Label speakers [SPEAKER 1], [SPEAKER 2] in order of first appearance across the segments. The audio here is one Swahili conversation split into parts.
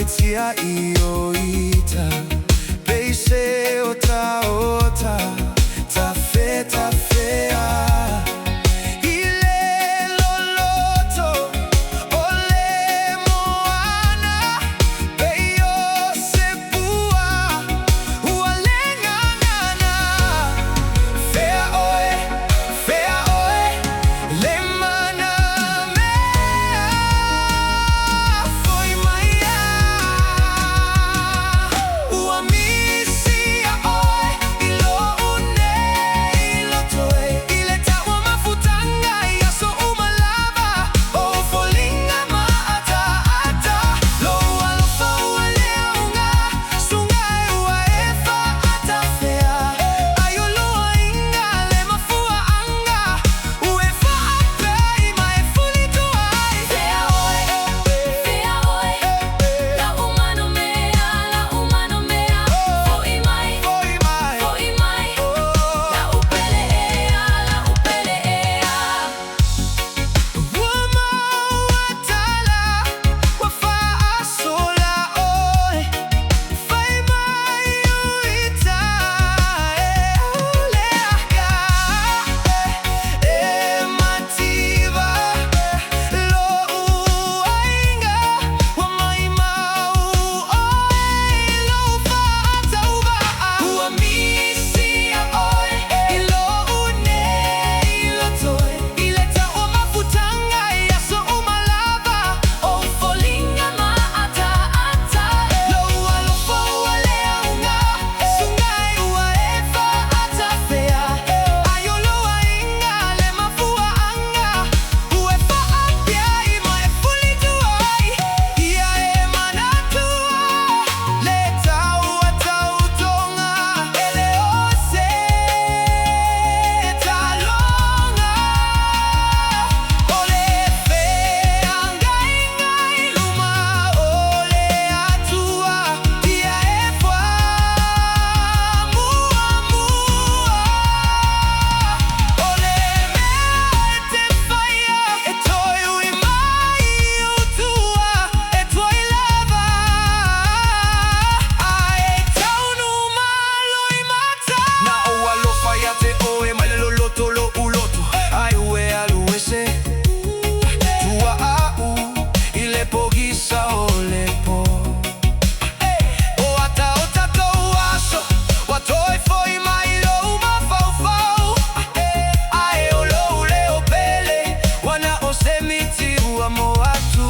[SPEAKER 1] itia ioita Beise ota ota Tafe tafea Ile loloto Ole moana Beyo sepua Ualengangana Fea oe Le Manamea Foi maia Uamisia oe Ilo une ilo toe Ile tawa mafutanga Yaso umalava O folinga maata ata Lo alofa ualeunga Sungai uaefa ata fea Ayoloa inga le mafua anga Uefa ape ima e fuli tuai
[SPEAKER 2] Fea oe La Manamea Foi mai La upelea
[SPEAKER 1] Wama watala Wafaa sola oe Fai mai uita Olea mativa Lo uainga Wamai mau oe Lo fata uba Uamisia oe Ilo une ilo toe Ileta o mafutanga Yaso umalava O folinga maata ata Lo alofa ualeunga Sungai uaefa ata fea Ayoloa inga le mafua anga Uefa apia ima e fuli tuai Ia e manatua Le taua tautonga Ele ose talonga Ole fea ngai luma Ole atua Ia e fua Ole mea te faia E toi ui mai utua E toi lava Ae taunu maloi mata Na o alofa ia te oe Mai le loloto lo uloto Ai ue aluese Tua au I le pogisa o le po O ata o tatou aso Watoi foi mai lo mafau Ae o lou leo pele Wana o semiti ua moatu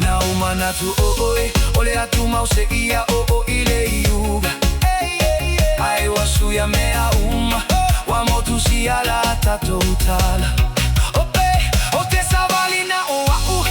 [SPEAKER 1] Na umanatu o oi Ole atu mau se ia o ile iuga Ae wasuya mea uma Wa motu si ala tatou tala O te savalina o au